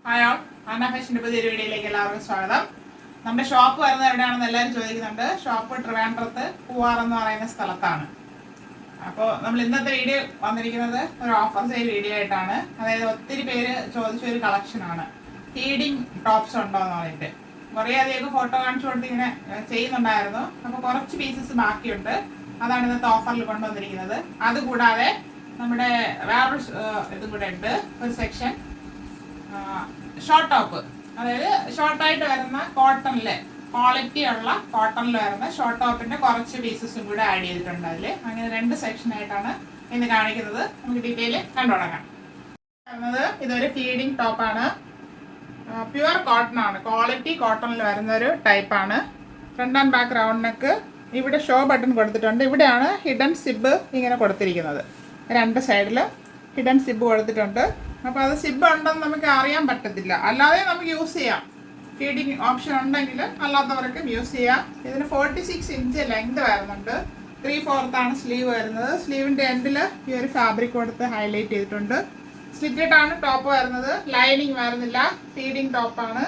Hi all, അന്ന ഫാഷൻ്റെ പുതിയൊരു വീഡിയോയിലേക്ക് എല്ലാവർക്കും സ്വാഗതം. നമ്മുടെ ഷോപ്പ് വരുന്നത് എവിടെയാണെന്ന് എല്ലാവരും ചോദിക്കുന്നുണ്ട്. ഷോപ്പ് ട്രിവാൻഡ്രത്ത് പൂവാർ എന്ന് പറയുന്ന സ്ഥലത്താണ്. അപ്പോൾ നമ്മൾ ഇന്നത്തെ വീഡിയോ വന്നിരിക്കുന്നത് ഒരു ഓഫർ സെയിൽ വീഡിയോ ആയിട്ടാണ്. അതായത് ഒത്തിരി പേര് ചോദിച്ചൊരു കളക്ഷനാണ്. ഫീഡിങ് ടോപ്സ് ഉണ്ടോ എന്ന് പറഞ്ഞിട്ട് കുറേ അധികം ഫോട്ടോ കാണിച്ചു കൊണ്ട് ഇങ്ങനെ ചെയ്യുന്നുണ്ടായിരുന്നു. അപ്പോൾ കുറച്ച് പീസസ് ബാക്കിയുണ്ട്. അതാണ് ഇന്നത്തെ ഓഫറിൽ കൊണ്ടുവന്നിരിക്കുന്നത്. അതുകൂടാതെ നമ്മുടെ വേറൊരു ഇതും കൂടെ ഉണ്ട്, ഒരു സെക്ഷൻ ഷോർട്ട് ടോപ്പ്. അതായത് ഷോർട്ടായിട്ട് വരുന്ന കോട്ടണില് ക്വാളിറ്റി ഉള്ള കോട്ടണിൽ വരുന്ന ഷോർട്ട് ടോപ്പിന്റെ കുറച്ച് പീസസും കൂടെ ആഡ് ചെയ്തിട്ടുണ്ട് അതിൽ. അങ്ങനെ രണ്ട് സെക്ഷനായിട്ടാണ് ഇന്ന് കാണിക്കുന്നത്. നമുക്ക് ഡീറ്റെയിൽ കണ്ടു തുടങ്ങാം. ഇതൊരു ഫീഡിങ് ടോപ്പാണ്. പ്യുവർ കോട്ടൺ ആണ്, ക്വാളിറ്റി കോട്ടണിൽ വരുന്ന ഒരു ടൈപ്പാണ്. Front and back round neck. ഇവിടെ ഷോ ബട്ടൺ കൊടുത്തിട്ടുണ്ട്. ഇവിടെയാണ് ഹിഡൻ സിബ് ഇങ്ങനെ കൊടുത്തിരിക്കുന്നത്. രണ്ട് സൈഡിൽ ഹിഡൻ സിബ് കൊടുത്തിട്ടുണ്ട്. അപ്പോൾ അത് സിബ് ഉണ്ടെന്ന് നമുക്ക് അറിയാൻ പറ്റത്തില്ല, അല്ലാതെ നമുക്ക് യൂസ് ചെയ്യാം. ഫീഡിങ് ഓപ്ഷൻ ഉണ്ടെങ്കിൽ അല്ലാത്തവർക്കും യൂസ് ചെയ്യാം. ഇതിന് 46 ഇഞ്ച് ലെങ്ത് വരുന്നുണ്ട്. 3/4 സ്ലീവ് വരുന്നത്. സ്ലീവിൻ്റെ എൻഡിൽ ഈ ഒരു ഫാബ്രിക് കൊടുത്ത് ഹൈലൈറ്റ് ചെയ്തിട്ടുണ്ട്. സ്ലിറ്റഡ് ആണ് ടോപ്പ് വരുന്നത്. ലൈനിങ് വരുന്നില്ല. ഫീഡിങ് ടോപ്പാണ്.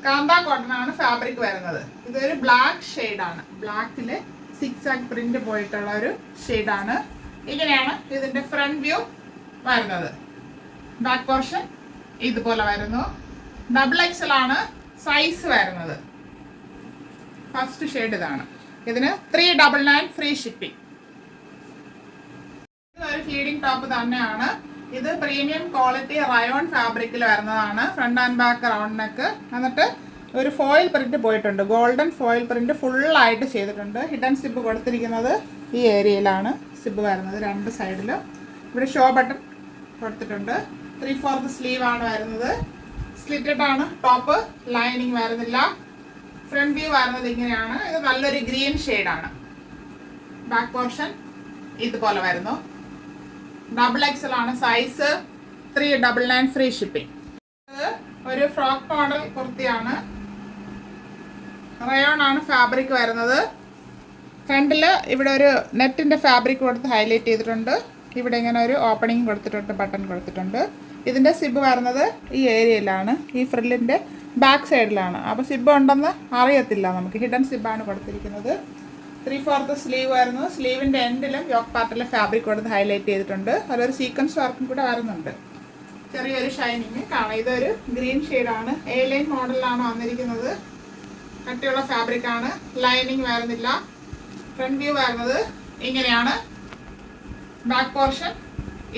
കാന്ത കോട്ടൺ ആണ് ഫാബ്രിക് വരുന്നത്. ഇതൊരു ബ്ലാക്ക് ഷെയ്ഡാണ്. ബ്ലാക്കിൽ 6 പ്രിന്റ് പോയിട്ടുള്ള ഒരു ഷെയ്ഡാണ്. ഇങ്ങനെയാണ് ഇതിൻ്റെ ഫ്രണ്ട് വ്യൂ വരുന്നത്. ബാക്ക് പോർഷൻ ഇതുപോലെ വരുന്നു. XXL ആണ് സൈസ് വരുന്നത്. ഫസ്റ്റ് ഷെയ്ഡ് ഇതാണ്. ഇതിന് 399 ഫ്രീ ഷിപ്പിംഗ്. ഇതൊരു ഫീഡിംഗ് ടോപ്പ് തന്നെയാണ്. ഇത് പ്രീമിയം ക്വാളിറ്റി റയോൺ ഫാബ്രിക്കിൽ വരുന്നതാണ്. Front and back round neck. എന്നിട്ട് ഒരു ഫോയിൽ പ്രിന്റ് പോയിട്ടുണ്ട്. ഗോൾഡൻ ഫോയിൽ പ്രിന്റ് ഫുള്ളായിട്ട് ചെയ്തിട്ടുണ്ട്. ഹിഡൻ സിബ് കൊടുത്തിരിക്കുന്നത് ഈ ഏരിയയിലാണ് സിബ് വരുന്നത്, രണ്ട് സൈഡിലും. ഇവിടെ ഷോ ബട്ടൺ കൊടുത്തിട്ടുണ്ട്. 3/4 സ്ലീവ് ആണ് വരുന്നത്. സ്ലിറ്റഡ് ആണ് ടോപ്പ്. ലൈനിങ് വരുന്നില്ല. ഫ്രണ്ട് വ്യൂ വരുന്നത് ഇങ്ങനെയാണ്. ഇത് നല്ലൊരു ഗ്രീൻ ഷെയ്ഡാണ്. ബാക്ക് പോർഷൻ ഇതുപോലെ വരുന്നു. XXL ആണ് സൈസ്. 399 free shipping. ഒരു ഫ്രോക്ക് മോഡൽ കുർത്തിയാണ്. റയോൺ ആണ് ഫാബ്രിക് വരുന്നത്. ഫ്രണ്ടിൽ ഇവിടെ ഒരു നെറ്റിൻ്റെ ഫാബ്രിക് കൊടുത്ത് ഹൈലൈറ്റ് ചെയ്തിട്ടുണ്ട്. ഇവിടെ ഇങ്ങനെ ഒരു ഓപ്പണിങ് കൊടുത്തിട്ടുണ്ട്, ബട്ടൺ കൊടുത്തിട്ടുണ്ട്. ഇതിൻ്റെ സിബ് വരുന്നത് ഈ ഏരിയയിലാണ്, ഈ ഫ്രില്ലിൻ്റെ ബാക്ക് സൈഡിലാണ്. അപ്പോൾ സിബ് ഉണ്ടെന്ന് അറിയത്തില്ല നമുക്ക്. ഹിഡൻ സിബാണ് കൊടുത്തിരിക്കുന്നത്. 3/4 സ്ലീവ് വരുന്നു. സ്ലീവിൻ്റെ എൻഡിലും യോക്ക് പാർട്ടിലെ ഫാബ്രിക് കൊടുത്ത് ഹൈലൈറ്റ് ചെയ്തിട്ടുണ്ട്. അതൊരു സീക്വൻസ് വർക്കും കൂടെ വരുന്നുണ്ട്. ചെറിയൊരു ഷൈനിങ് കാണാം. ഇതൊരു ഗ്രീൻ ഷെയ്ഡാണ്. ലൈൻ മോഡലിലാണ് വന്നിരിക്കുന്നത്. കട്ടിയുള്ള ഫാബ്രിക് ആണ്. ലൈനിങ് വരുന്നില്ല. ഫ്രണ്ട് വ്യൂ വരുന്നത് ഇങ്ങനെയാണ്. ബാക്ക് പോർഷൻ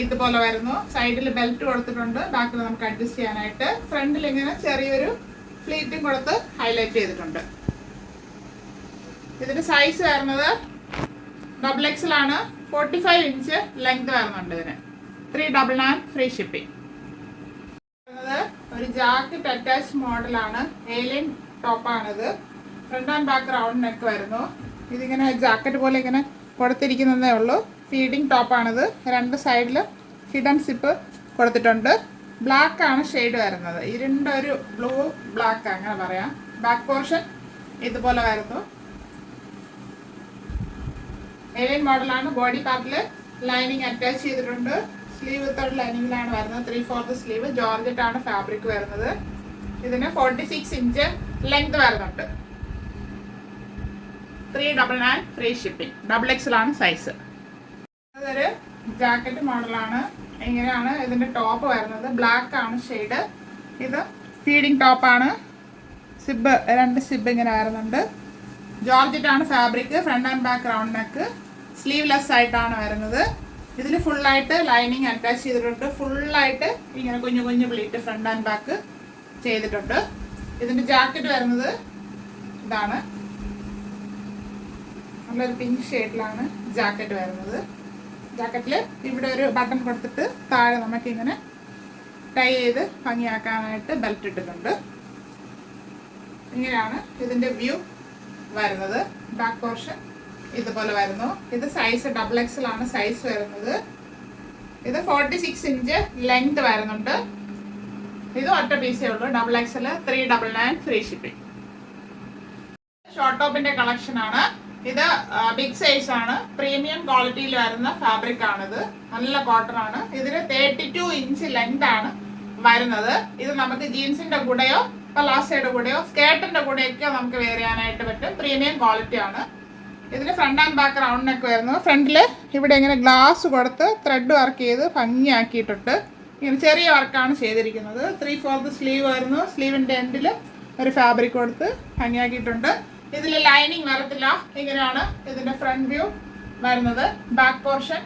ഇതുപോലെ വരുന്നു. സൈഡിൽ ബെൽറ്റ് കൊടുത്തിട്ടുണ്ട്. ബാക്കിൽ നമുക്ക് അഡ്ജസ്റ്റ് ചെയ്യാനായിട്ട്. ഫ്രണ്ടിൽ ഇങ്ങനെ ചെറിയൊരു ഫ്ലീറ്റും കൊടുത്ത് ഹൈലൈറ്റ് ചെയ്തിട്ടുണ്ട്. ഇതിന്റെ സൈസ് വരുന്നത് XXL ആണ്. 45 ഇഞ്ച് ലെങ്ത് വരുന്നുണ്ട്. ഇതിന് 399 ഫ്രീ ഷിപ്പിംഗ്. ഒരു ജാക്കറ്റ് അറ്റാച്ച് മോഡലാണ്. ലൈൻ ടോപ്പാണിത്. Front and back round neck വരുന്നു. ഇതിങ്ങനെ ജാക്കറ്റ് പോലെ ഇങ്ങനെ കൊടുത്തിരിക്കുന്നതേ ഉള്ളൂ. ഫീഡിങ് ടോപ്പാണിത്. രണ്ട് സൈഡിൽ ഹിഡൻ സിപ്പ് കൊടുത്തിട്ടുണ്ട്. ബ്ലാക്ക് ആണ് ഷെയ്ഡ് വരുന്നത്. ഇരുണ്ട ഒരു ബ്ലൂ ബ്ലാക്ക് അങ്ങനെ പറയാം. ബാക്ക് പോർഷൻ ഇതുപോലെ വരുന്നു. ലൈൻ മോഡലാണ്. ബോഡി പാർട്ടിൽ ലൈനിങ് അറ്റാച്ച് ചെയ്തിട്ടുണ്ട്. സ്ലീവ് വിത്തൗട്ട് ലൈനിങ്ങിലാണ് വരുന്നത്. 3/4 സ്ലീവ്. ജോർജറ്റ് ആണ് ഫാബ്രിക് വരുന്നത്. ഇതിന് 46 ഇഞ്ച് ലെങ്ത് വരുന്നുണ്ട്. 399 ഫ്രീ ഷിപ്പിംഗ്. XXL ആണ് സൈസ്. ഇതൊരു ജാക്കറ്റ് മോഡലാണ്. ഇങ്ങനെയാണ് ഇതിന്റെ ടോപ്പ് വരുന്നത്. ബ്ലാക്ക് ആണ് ഷെയ്ഡ്. ഇത് ഫീഡിങ് ടോപ്പാണ്. സിബ്, രണ്ട് സിബ് ഇങ്ങനെ വരുന്നുണ്ട്. ജോർജറ്റ് ആണ് fabric. Front and back round neck. Sleeveless ആയിട്ടാണ് വരുന്നത്. ഇതിൽ ഫുള്ളായിട്ട് ലൈനിങ് അറ്റാച്ച് ചെയ്തിട്ടുണ്ട്. ഫുള്ളായിട്ട് ഇങ്ങനെ കുഞ്ഞു കുഞ്ഞു പ്ലീറ്റ് ഫ്രണ്ട് ആൻഡ് ബാക്ക് ചെയ്തിട്ടുണ്ട്. ഇതിന്റെ ജാക്കറ്റ് വരുന്നത് ഇതാണ്. നല്ലൊരു പിങ്ക് ഷെയ്ഡിലാണ് ജാക്കറ്റ് വരുന്നത്. ജാക്കറ്റിൽ ഇവിടെ ഒരു ബട്ടൺ കൊടുത്തിട്ട് താഴെ നമുക്കിങ്ങനെ ടൈ ചെയ്ത് ഭംഗിയാക്കാനായിട്ട് ബെൽറ്റ് ഇട്ടിട്ടുണ്ട്. ഇങ്ങനെയാണ് ഇതിൻ്റെ വ്യൂ വരുന്നത്. ബാക്ക് പോർഷൻ ഇതുപോലെ വരുന്നു. ഇത് സൈസ് XXL ആണ് സൈസ് വരുന്നത്. ഇത് 46 ഇഞ്ച് ലെങ്ത് വരുന്നുണ്ട്. ഇത് ഒറ്റ പീസേ ഉള്ളൂ. XXL 399 free shipping. ഷോർട്ട് ടോപ്പിന്റെ കളക്ഷൻ ആണ്. ഇത് ബിഗ് സൈസ് ആണ്. പ്രീമിയം ക്വാളിറ്റിയിൽ വരുന്ന ഫാബ്രിക് ആണിത്. നല്ല കോട്ടൺ ആണ്. ഇതിന് 32 ഇഞ്ച് ലെങ്ത് ആണ് വരുന്നത്. ഇത് നമുക്ക് ജീൻസിന്റെ കൂടെയോ പലാസയുടെ കൂടെയോ സ്കേർട്ടിന്റെ കൂടെയൊക്കെ നമുക്ക് വെയർ ചെയ്യാനായിട്ട് പറ്റും. പ്രീമിയം ക്വാളിറ്റി ആണ്. ഇതിന് front and back round neck വരുന്നു. ഫ്രണ്ടിൽ ഇവിടെ ഇങ്ങനെ ഗ്ലാസ് കൊടുത്ത് ത്രെഡ് വർക്ക് ചെയ്ത് ഭംഗിയാക്കിയിട്ടുണ്ട്. ഇങ്ങനെ ചെറിയ വർക്കാണ് ചെയ്തിരിക്കുന്നത്. 3/4 സ്ലീവ് വരുന്നു. സ്ലീവിൻ്റെ എൻഡിൽ ഒരു ഫാബ്രിക് കൊടുത്ത് ഭംഗിയാക്കിയിട്ടുണ്ട്. ഇതിൽ ലൈനിങ് വരത്തില്ല. ഇങ്ങനെയാണ് ഇതിൻ്റെ ഫ്രണ്ട് വ്യൂ വരുന്നത്. ബാക്ക് പോർഷൻ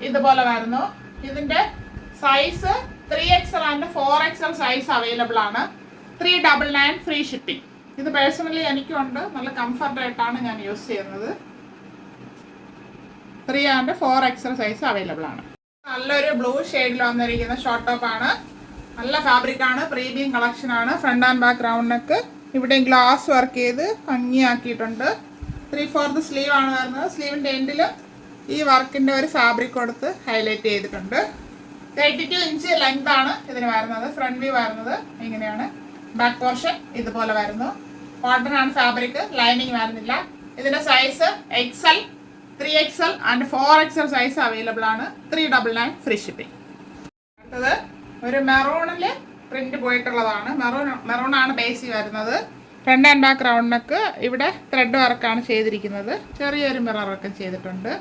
ഇതുപോലെ വരുന്നു. ഇതിൻ്റെ size 3XL and 4XL size available ആണ്. 399 ഫ്രീ ഷിപ്പിംഗ്. ഇത് പേഴ്സണലി എനിക്കുണ്ട്. നല്ല കംഫർട്ടായിട്ടാണ് ഞാൻ യൂസ് ചെയ്യുന്നത്. 3 ആൻഡ് 4XL സൈസ് അവൈലബിൾ ആണ്. നല്ലൊരു ബ്ലൂ ഷെയ്ഡിൽ വന്നിരിക്കുന്ന ഷോർട്ട് ടോപ്പാണ്. നല്ല ഫാബ്രിക്കാണ്. പ്രീമിയം കളക്ഷനാണ്. Front and back round neck. ഇവിടെ ഗ്ലാസ് വർക്ക് ചെയ്ത് ഭംഗിയാക്കിയിട്ടുണ്ട്. 3/4 സ്ലീവ് ആണ് വരുന്നത്. സ്ലീവിൻ്റെ എൻഡിൽ ഈ വർക്കിൻ്റെ ഒരു ഫാബ്രിക് കൊടുത്ത് ഹൈലൈറ്റ് ചെയ്തിട്ടുണ്ട്. 32 ഇഞ്ച് ലെങ്ത് ആണ് ഇതിന് വരുന്നത്. ഫ്രണ്ട് വ്യൂ വരുന്നത് ഇങ്ങനെയാണ്. ബാക്ക് പോർഷൻ ഇതുപോലെ വരുന്നു. കോട്ടൺ ആണ് ഫാബ്രിക്. ലൈനിങ് വരുന്നില്ല. ഇതിൻ്റെ size XL, 3XL and 4XL size available ആണ്. 399 ഫ്രീ ഷിപ്പിംഗ്. അടുത്തത് ഒരു മെറൂണിൽ പ്രിന്റ് പോയിട്ടുള്ളതാണ്. മെറൂൺ ആണ് ബേസ് വരുന്നത്. Front and back round neck. ഇവിടെ ത്രെഡ് വർക്കാണ് ചെയ്തിരിക്കുന്നത്. ചെറിയൊരു മിറർ വർക്ക് ചെയ്തിട്ടുണ്ട്.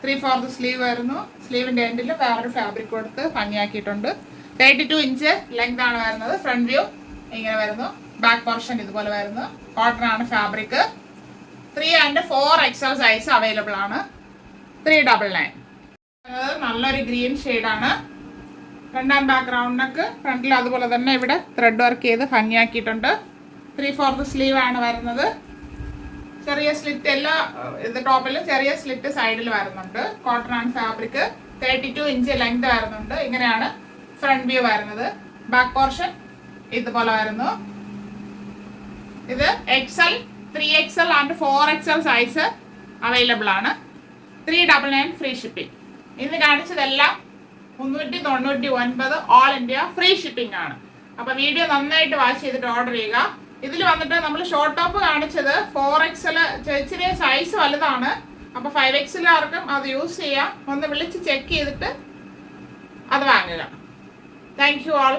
3/4 സ്ലീവ് വരുന്നു. സ്ലീവിൻ്റെ എൻഡിൽ വേറൊരു ഫാബ്രിക് കൊടുത്ത് ഭംഗിയാക്കിയിട്ടുണ്ട്. 32 ഇഞ്ച് ലെങ്ത് ആണ് വരുന്നത്. ഫ്രണ്ട് വ്യൂ ഇങ്ങനെ വരുന്നു. ബാക്ക് പോർഷൻ ഇതുപോലെ വരുന്നു. കോട്ടൺ ആണ് fabric. 3 and 4XL size available ആണ്. 399. നല്ലൊരു ഗ്രീൻ ഷെയ്ഡാണ്. Front and back round neck. ഫ്രണ്ടിൽ അതുപോലെ തന്നെ ഇവിടെ ത്രെഡ് വർക്ക് ചെയ്ത് ഭംഗിയാക്കിയിട്ടുണ്ട്. 3/4 സ്ലീവ് ആണ് വരുന്നത്. ചെറിയ സ്ലിറ്റ് എല്ലാ ഇത് ടോപ്പിലും ചെറിയ സ്ലിറ്റ് സൈഡിൽ വരുന്നുണ്ട്. Cotton and fabric. 32 inch length വരുന്നുണ്ട്. ഇങ്ങനെയാണ് ഫ്രണ്ട് വ്യൂ വരുന്നത്. ബാക്ക് പോർഷൻ ഇതുപോലെ വരുന്നു. ഇത് XL, 3XL and 4XL size available ആണ്. 399 ഫ്രീ ഷിപ്പിംഗ്. ഇന്ന് കാണിച്ചതെല്ലാം 399 ഓൾ ഇന്ത്യ ഫ്രീ ഷിപ്പിംഗ് ആണ്. അപ്പോൾ വീഡിയോ നന്നായിട്ട് വാച്ച് ചെയ്തിട്ട് ഓർഡർ ചെയ്യുക. ഇതിൽ വന്നിട്ട് നമ്മൾ ഷോർട്ട് ടോപ്പ് കാണിച്ചത് 4XL ഇച്ചിരി സൈസ് വലുതാണ്. അപ്പോൾ 5XLകാർക്കും അത് യൂസ് ചെയ്യാം. ഒന്ന് വിളിച്ച് ചെക്ക് ചെയ്തിട്ട് അത് വാങ്ങുക. Thank you all.